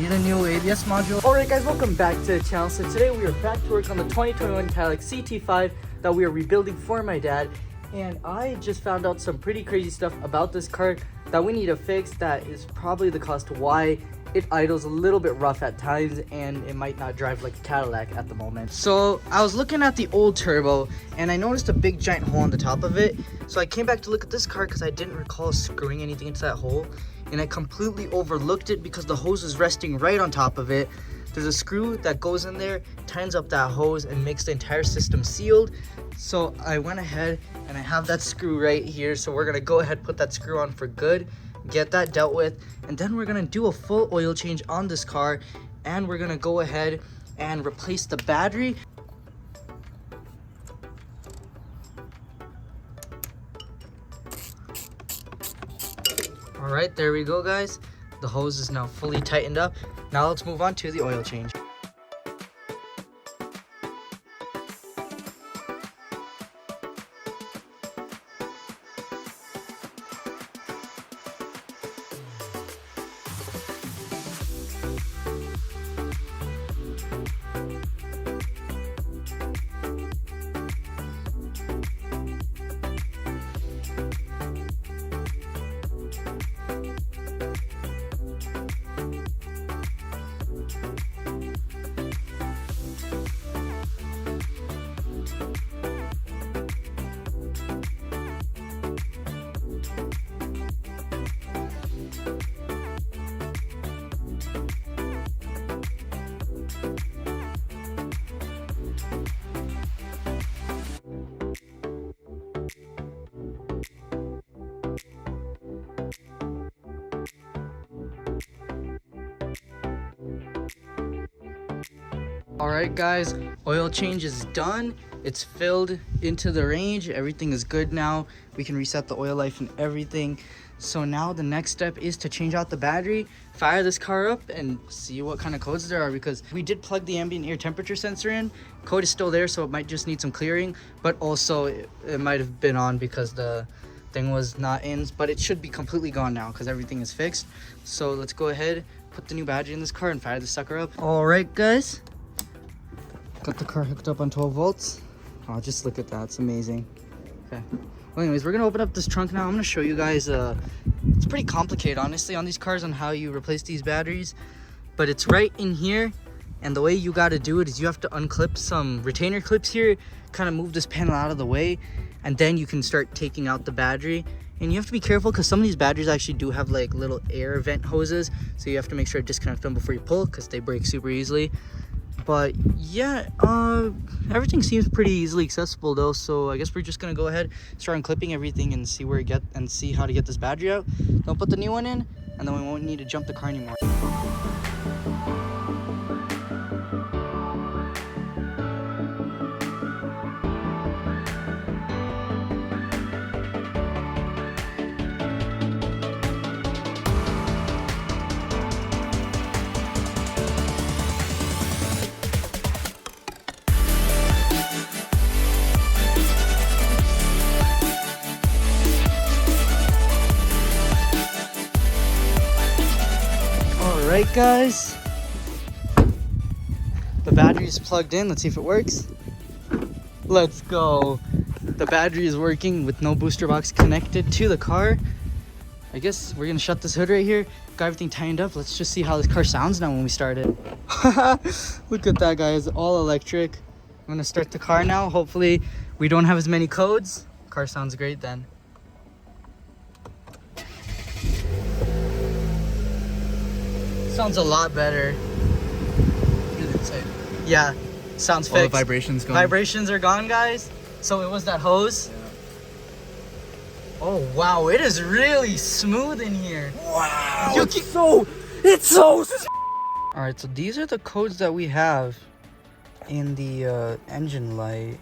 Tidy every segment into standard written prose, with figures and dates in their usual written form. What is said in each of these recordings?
need a new ABS module. Alright guys, welcome back to the channel. So today we are back to work on the 2021 Cadillac CT5 that we are rebuilding for my dad. And I just found out some pretty crazy stuff about this car that we need to fix. That is probably the cause to why it idles a little bit rough at times and it might not drive like a Cadillac at the moment. So I was looking at the old turbo and I noticed a big giant hole on the top of it. So I came back to look at this car because I didn't recall screwing anything into that hole. And I completely overlooked it because the hose is resting right on top of it. There's a screw that goes in there, tightens up that hose and makes the entire system sealed. So I went ahead and I have that screw right here. So we're gonna go ahead, put that screw on for good, get that dealt with, and then we're gonna do a full oil change on this car, and we're gonna go ahead and replace the battery. All right, there we go, guys. The hose is now fully tightened up. Now let's move on to the oil change. All right, guys, oil change is done. It's filled into the range. Everything is good now. We can reset the oil life and everything. So now the next step is to change out the battery, fire this car up, and see what kind of codes there are, because we did plug the ambient air temperature sensor in. Code is still there, so it might just need some clearing, but also it might have been on because the thing was not in, but it should be completely gone now because everything is fixed. So let's go ahead, put the new battery in this car and fire the sucker up. All right, guys. Got the car hooked up on 12 volts. Oh, just look at that. It's amazing. Okay. Well, anyways, we're going to open up this trunk now. I'm going to show you guys. It's pretty complicated, honestly, on these cars on how you replace these batteries. But it's right in here. And the way you got to do it is you have to unclip some retainer clips here, kind of move this panel out of the way, and then you can start taking out the battery. And you have to be careful because some of these batteries actually do have like little air vent hoses. So you have to make sure to disconnect them before you pull because they break super easily. But yeah, everything seems pretty easily accessible though, so I guess we're just gonna go ahead, start unclipping everything and see where see how to get this battery out. Don't put the new one in, and then we won't need to jump the car anymore. Alright, guys, the battery is plugged in. Let's see if it works. Let's go. The battery is working with no booster box connected to the car. I guess we're gonna shut this hood right here, got everything tightened up. Let's just see how this car sounds now when we start it. Look at that, guys, all electric. I'm gonna start the car now. Hopefully we don't have as many codes. Car sounds great then. Sounds a lot better. Yeah, sounds fixed. All the vibrations gone. Vibrations are gone, guys. So it was that hose. Yeah. Oh wow, it is really smooth in here. Wow, it's so. All right, so these are the codes that we have in the engine light.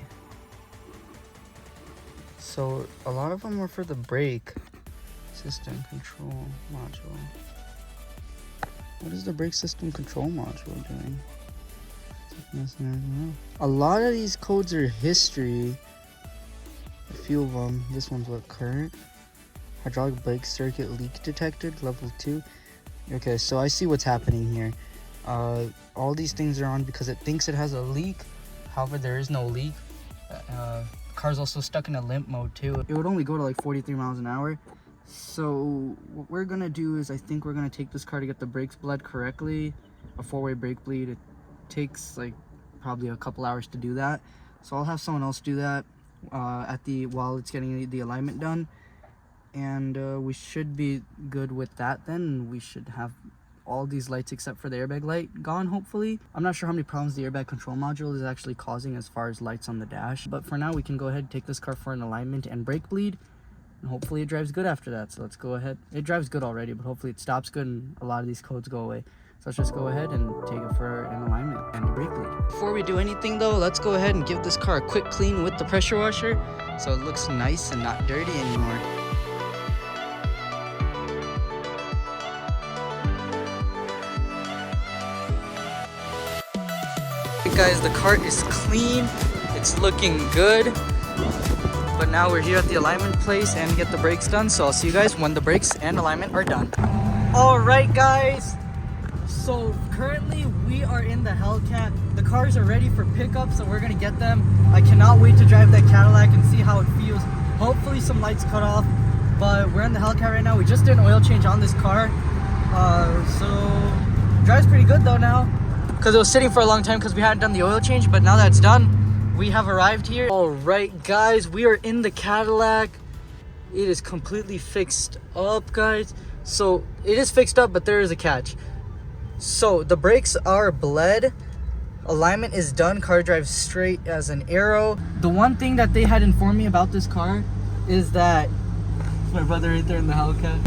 So a lot of them are for the brake system control module. What is the brake system control module doing? A lot of these codes are history. A few of them. This one's what, current? Hydraulic brake circuit leak detected, level 2. Okay, so I see what's happening here. All these things are on because it thinks it has a leak. However, there is no leak. Car's also stuck in a limp mode too. It would only go to like 43 miles an hour. So what we're gonna do is I think we're gonna take this car to get the brakes bled correctly, a 4-way brake bleed. It takes like probably a couple hours to do that. So I'll have someone else do that while it's getting the alignment done. And we should be good with that then. We should have all these lights except for the airbag light gone, hopefully. I'm not sure how many problems the airbag control module is actually causing as far as lights on the dash, but for now we can go ahead and take this car for an alignment and brake bleed, and hopefully it drives good after that. So let's go ahead. It drives good already, but hopefully it stops good and a lot of these codes go away. So let's just go ahead and take it for an alignment and a brake bleed. Before we do anything though, let's go ahead and give this car a quick clean with the pressure washer so it looks nice and not dirty anymore. Guys, the car is clean, it's looking good, but now we're here at the alignment place and get the brakes done. So I'll see you guys when the brakes and alignment are done. All right guys, so currently we are in the Hellcat. The cars are ready for pickup, so we're gonna get them. I cannot wait to drive that Cadillac and see how it feels. Hopefully some lights cut off, but we're in the Hellcat right now. We just did an oil change on this car, so it drives pretty good though now, because it was sitting for a long time because we hadn't done the oil change. But now that's done, we have arrived here. All right guys, we are in the Cadillac. It is completely fixed up, guys. So it is fixed up, but there is a catch. So the brakes are bled, alignment is done, car drives straight as an arrow. The one thing that they had informed me about this car is that my brother right there in the Hellcat.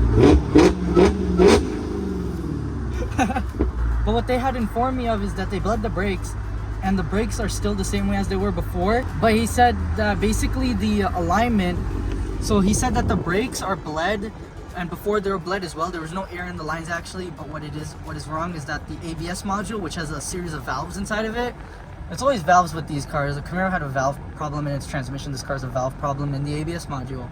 But what they had informed me of is that they bled the brakes, and the brakes are still the same way as they were before. But he said that basically the alignment, so he said that the brakes are bled, and before they were bled as well, there was no air in the lines actually. But what is wrong is that the ABS module, which has a series of valves inside of it, it's always valves with these cars. The Camaro had a valve problem in its transmission. This car's a valve problem in the ABS module.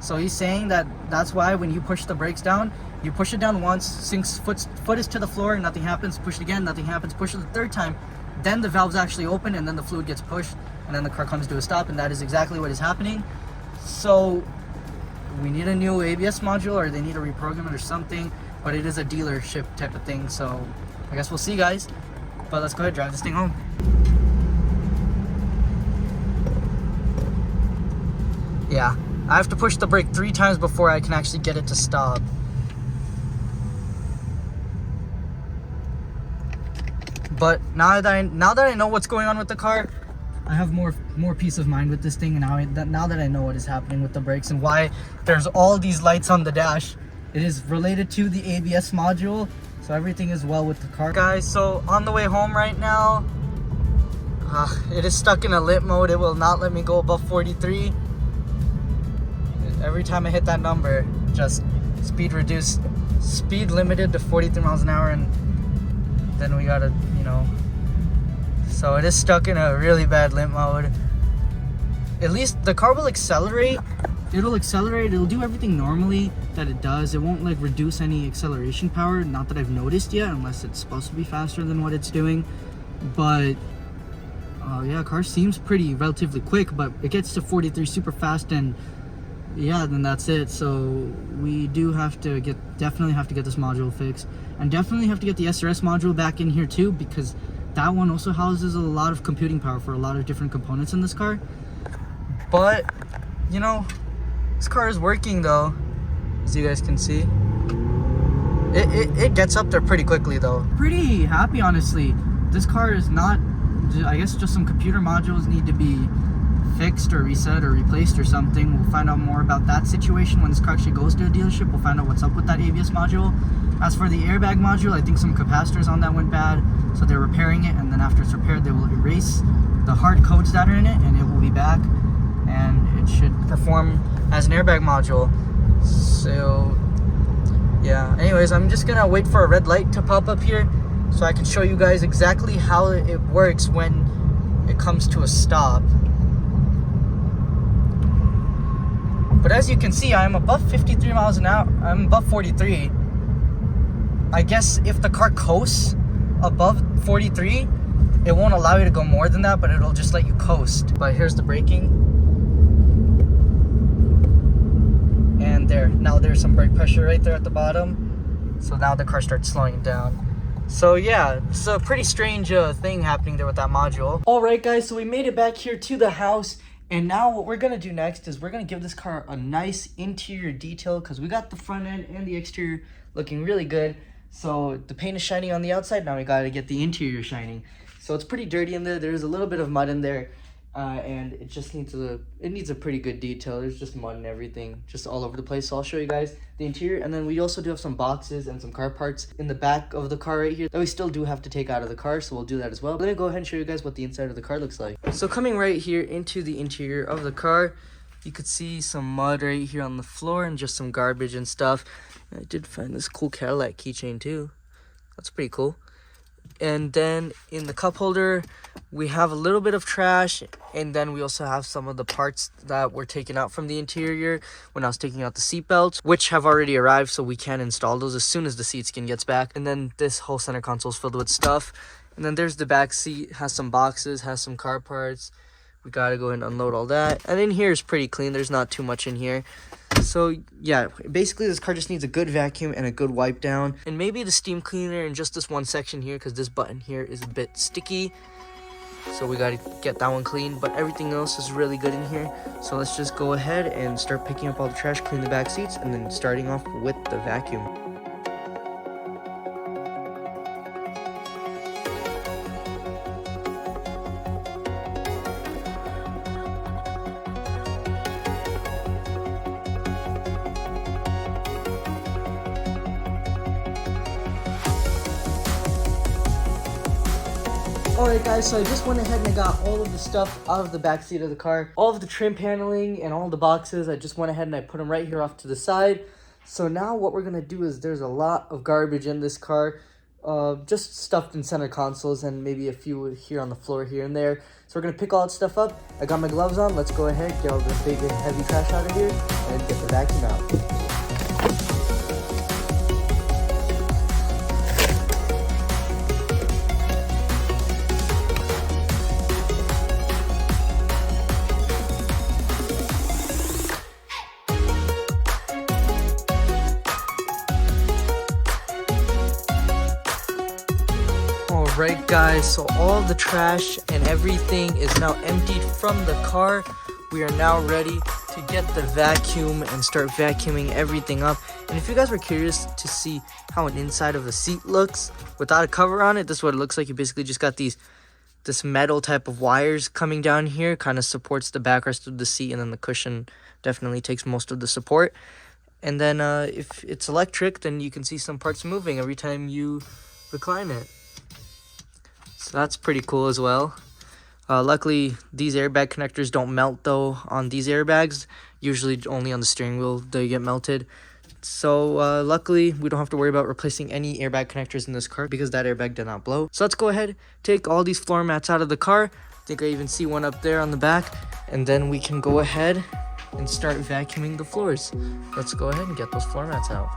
So he's saying that that's why when you push the brakes down, you push it down once, sinks foot is to the floor, nothing happens, push it again, nothing happens, push it the third time, then the valves actually open and then the fluid gets pushed and then the car comes to a stop, and that is exactly what is happening. So we need a new ABS module, or they need to reprogram it or something, but it is a dealership type of thing. So I guess we'll see, guys, but let's go ahead and drive this thing home. Yeah, I have to push the brake 3 times before I can actually get it to stop. But now that I know what's going on with the car, I have more peace of mind with this thing. And now that I know what is happening with the brakes and why there's all these lights on the dash, it is related to the ABS module. So everything is well with the car, guys. So on the way home right now, it is stuck in a limp mode. It will not let me go above 43. Every time I hit that number, just speed limited to 43 miles an hour, and then we gotta, so it is stuck in a really bad limp mode. At least the car will accelerate. It'll do everything normally that it does. It won't like reduce any acceleration power, not that I've noticed yet, unless it's supposed to be faster than what it's doing. But yeah, car seems relatively quick, but it gets to 43 super fast, and yeah, then that's it. So we do definitely have to get this module fixed, and definitely have to get the SRS module back in here too, because that one also houses a lot of computing power for a lot of different components in this car. But this car is working though, as you guys can see. It gets up there pretty quickly though. Pretty happy, honestly. This car is not, I guess just some computer modules need to be fixed or reset or replaced or something. We'll find out more about that situation when this car actually goes to a dealership. We'll find out what's up with that ABS module. As for the airbag module, I think some capacitors on that went bad, so they're repairing it, and then after it's repaired, they will erase the hard codes that are in it, and it will be back, and it should perform as an airbag module. So yeah, anyways, I'm just gonna wait for a red light to pop up here so I can show you guys exactly how it works when it comes to a stop. But as you can see, I'm above 53 miles an hour. I'm above 43. I guess if the car coasts above 43, it won't allow you to go more than that, but it'll just let you coast. But here's the braking. And there, now there's some brake pressure right there at the bottom. So now the car starts slowing down. So yeah, it's a pretty strange thing happening there with that module. All right, guys, so we made it back here to the house. And now what we're gonna do next is we're gonna give this car a nice interior detail, because we got the front end and the exterior looking really good. So the paint is shining on the outside, now we gotta get the interior shining. So it's pretty dirty in there, there's a little bit of mud in there, and it just needs a pretty good detail. There's just mud and everything just all over the place. So I'll show you guys the interior, and then we also do have some boxes and some car parts in the back of the car right here that we still do have to take out of the car, so we'll do that as well. Let me go ahead and show you guys what the inside of the car looks like. So coming right here into the interior of the car, you could see some mud right here on the floor and just some garbage and stuff. I did find this cool Cadillac keychain too. That's pretty cool. And then in the cup holder, we have a little bit of trash, and then we also have some of the parts that were taken out from the interior when I was taking out the seat belts, which have already arrived, so we can install those as soon as the seat skin gets back. And then this whole center console is filled with stuff. And then there's the back seat, has some boxes, has some car parts. We gotta go and unload all that. And in here is pretty clean, there's not too much in here. So yeah, basically this car just needs a good vacuum and a good wipe down, and maybe the steam cleaner in just this one section here, because this button here is a bit sticky, so we gotta get that one clean. But everything else is really good in here. So let's just go ahead and start picking up all the trash, clean the back seats, and then starting off with the vacuum. Alright guys, so I just went ahead and I got all of the stuff out of the back seat of the car. All of the trim paneling and all the boxes, I just went ahead and I put them right here off to the side. So now what we're going to do is there's a lot of garbage in this car. Just stuffed in center consoles and maybe a few here on the floor here and there. So we're going to pick all that stuff up. I got my gloves on. Let's go ahead, get all the big and heavy trash out of here and get the vacuum out. Alright guys, so all the trash and everything is now emptied from the car. We are now ready to get the vacuum and start vacuuming everything up. And if you guys were curious to see how an inside of a seat looks without a cover on it, this is what it looks like. You basically just got this metal type of wires coming down here, kind of supports the backrest of the seat, and then the cushion definitely takes most of the support. And then if it's electric, then you can see some parts moving every time you recline it. So that's pretty cool as well. Luckily, these airbag connectors don't melt though on these airbags. Usually only on the steering wheel they get melted. So luckily, we don't have to worry about replacing any airbag connectors in this car because that airbag did not blow. So let's go ahead, take all these floor mats out of the car. I think I even see one up there on the back. And then we can go ahead and start vacuuming the floors. Let's go ahead and get those floor mats out.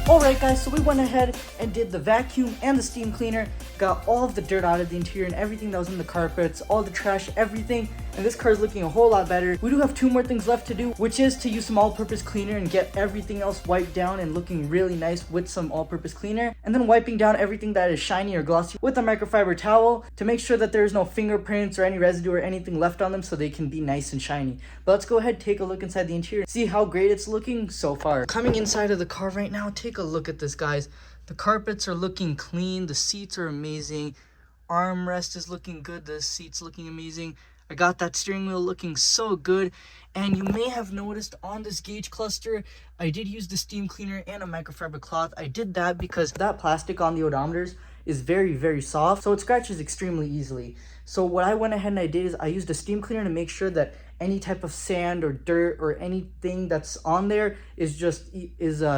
Alright guys, so we went ahead and did the vacuum and the steam cleaner, got all of the dirt out of the interior and everything that was in the carpets, all the trash, everything, and this car is looking a whole lot better. We do have 2 more things left to do, which is to use some all-purpose cleaner and get everything else wiped down and looking really nice with some all-purpose cleaner, and then wiping down everything that is shiny or glossy with a microfiber towel to make sure that there is no fingerprints or any residue or anything left on them so they can be nice and shiny. But let's go ahead, take a look inside the interior, see how great it's looking so far. Coming inside of the car right now, take a look at this, guys. The carpets are looking clean, the seats are amazing, armrest is looking good, the seats looking amazing. I got that steering wheel looking so good, and you may have noticed on this gauge cluster, I did use the steam cleaner and a microfiber cloth. I did that because that plastic on the odometers is very soft, so it scratches extremely easily. So what I went ahead and I did is I used a steam cleaner to make sure that any type of sand or dirt or anything that's on there is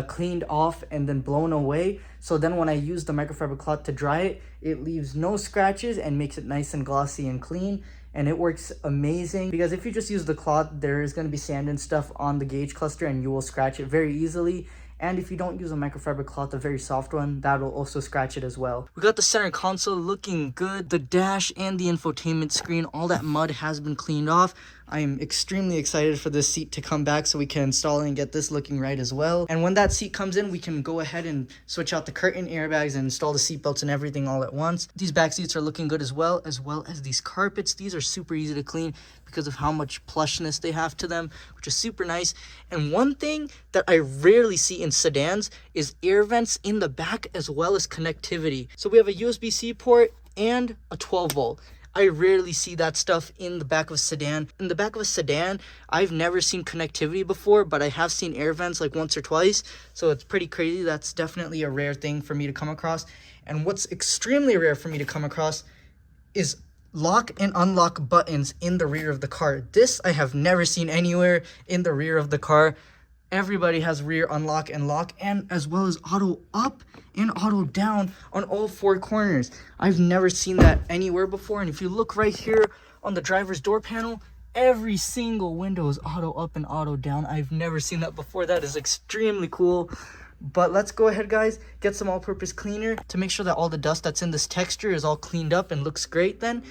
cleaned off and then blown away. So then when I use the microfiber cloth to dry it, it leaves no scratches and makes it nice and glossy and clean. And it works amazing because if you just use the cloth, there is going to be sand and stuff on the gauge cluster and you will scratch it very easily. And if you don't use a microfiber cloth, a very soft one, that'll also scratch it as well. We got the center console looking good. The dash and the infotainment screen, all that mud has been cleaned off. I am extremely excited for this seat to come back so we can install it and get this looking right as well. And when that seat comes in, we can go ahead and switch out the curtain airbags and install the seat belts and everything all at once. These back seats are looking good as well as these carpets. These are super easy to clean because of how much plushness they have to them, which is super nice. And one thing that I rarely see in sedans is air vents in the back as well as connectivity. So we have a USB-C port and a 12 volt. I rarely see that stuff in the back of a sedan. In the back of a sedan, I've never seen connectivity before, but I have seen air vents like once or twice. So it's pretty crazy. That's definitely a rare thing for me to come across. And what's extremely rare for me to come across is lock and unlock buttons in the rear of the car. This I have never seen anywhere in the rear of the car. Everybody has rear unlock and lock, and as well as auto up and auto down on all 4 corners. I've never seen that anywhere before. And if you look right here on the driver's door panel, every single window is auto up and auto down. I've never seen that before. That is extremely cool. But let's go ahead, guys, get some all-purpose cleaner to make sure that all the dust that's in this texture is all cleaned up and looks great then.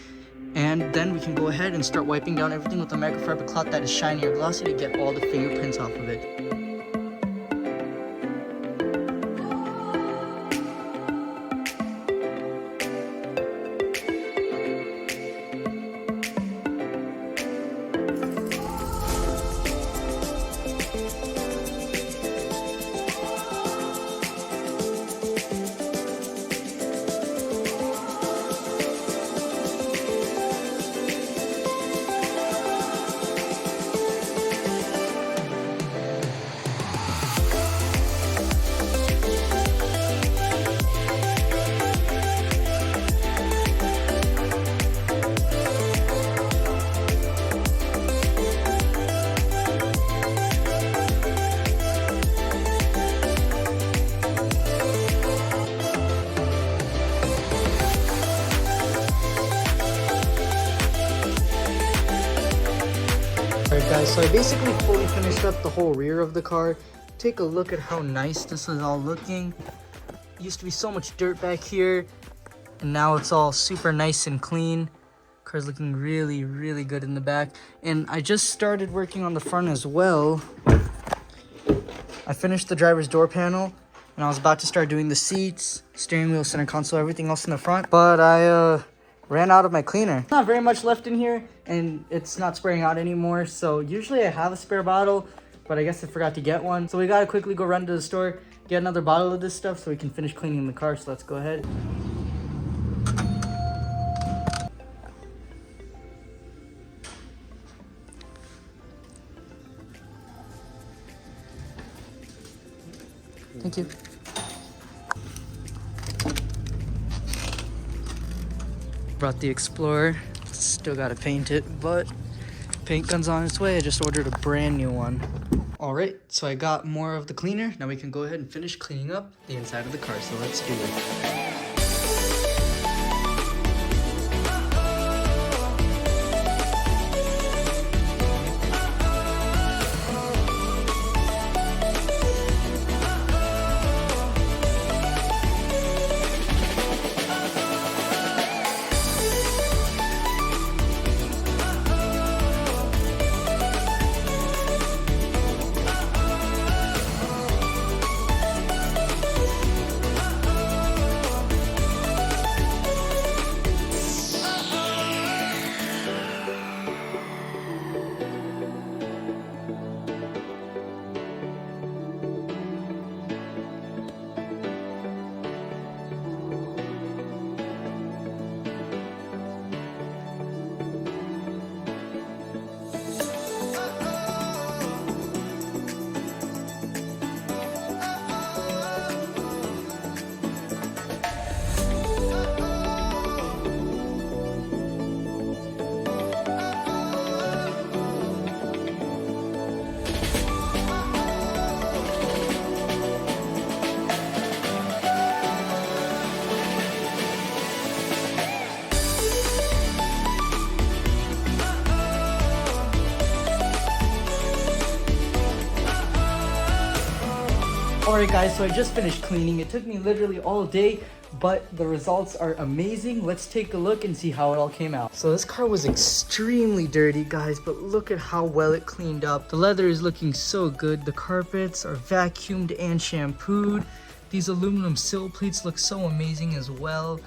And then we can go ahead and start wiping down everything with a microfiber cloth that is shiny or glossy to get all the fingerprints off of it. Alright guys, so I basically fully finished up the whole rear of the car. Take a look at how nice this is all looking. Used to be so much dirt back here, and now it's all super nice and clean. Car's looking really good in the back. And I just started working on the front as well. I finished the driver's door panel, and I was about to start doing the seats, steering wheel, center console, everything else in the front. But I ran out of my cleaner. Not very much left in here, and it's not spraying out anymore. So usually I have a spare bottle, but I guess I forgot to get one. So we gotta quickly go run to the store, get another bottle of this stuff so we can finish cleaning the car. So let's go ahead. Thank you. Brought the Explorer. Still gotta paint it, but paint gun's on its way. I just ordered a brand new one. Alright, so I got more of the cleaner. Now we can go ahead and finish cleaning up the inside of the car, so let's do it. Alright guys, so I just finished cleaning. It took me literally all day, but the results are amazing. Let's take a look and see how it all came out. So this car was extremely dirty, guys, but look at how well it cleaned up. The leather is looking so good. The carpets are vacuumed and shampooed. These aluminum sill plates look so amazing as well.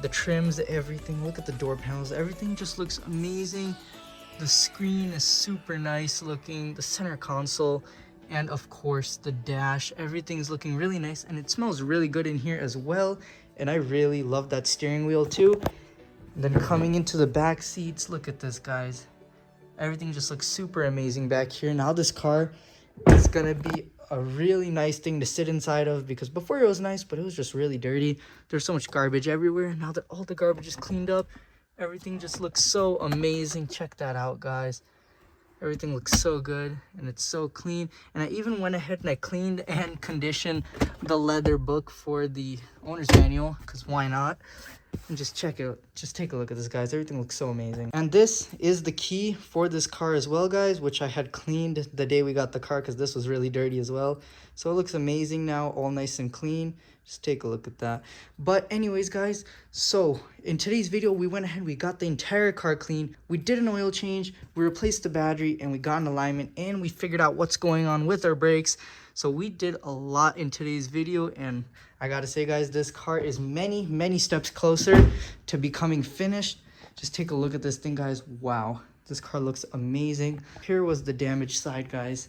The trims, everything. Look at the door panels. Everything just looks amazing. The screen is super nice looking. The center console, and of course the dash, everything's looking really nice, and it smells really good in here as well. And I really love that steering wheel too. And then coming into the back seats, look at this, guys. Everything just looks super amazing back here. Now this car is gonna be a really nice thing to sit inside of, because before it was nice, but it was just really dirty. There's so much garbage everywhere. Now that all the garbage is cleaned up, everything just looks so amazing. Check that out, guys. Everything looks so good and it's so clean. And I even went ahead and I cleaned and conditioned the leather book for the owner's manual, because why not? And just check it out. Just take a look at this, guys. Everything looks so amazing. And this is the key for this car as well, guys, which I had cleaned the day we got the car because this was really dirty as well. So it looks amazing now, all nice and clean. Just take a look at that. But anyways, guys, so in today's video, we went ahead, we got the entire car clean. We did an oil change, we replaced the battery, and we got an alignment, and we figured out what's going on with our brakes. So we did a lot in today's video, and I gotta say, guys, this car is many, many steps closer to becoming finished. Just take a look at this thing, guys. Wow, this car looks amazing. Here was the damaged side, guys.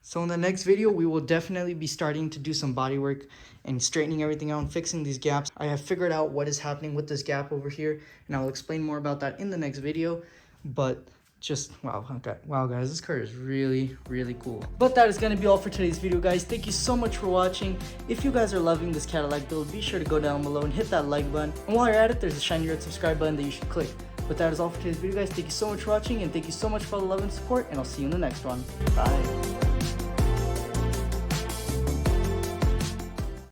So in the next video, we will definitely be starting to do some body work and straightening everything out and fixing these gaps. I have figured out what is happening with this gap over here, and I'll explain more about that in the next video. But just, wow, okay. Wow, guys, this car is really, really cool. But that is going to be all for today's video, guys. Thank you so much for watching. If you guys are loving this Cadillac build, be sure to go down below and hit that like button. And while you're at it, there's a shiny red subscribe button that you should click. But that is all for today's video, guys. Thank you so much for watching, and thank you so much for all the love and support, and I'll see you in the next one. Bye.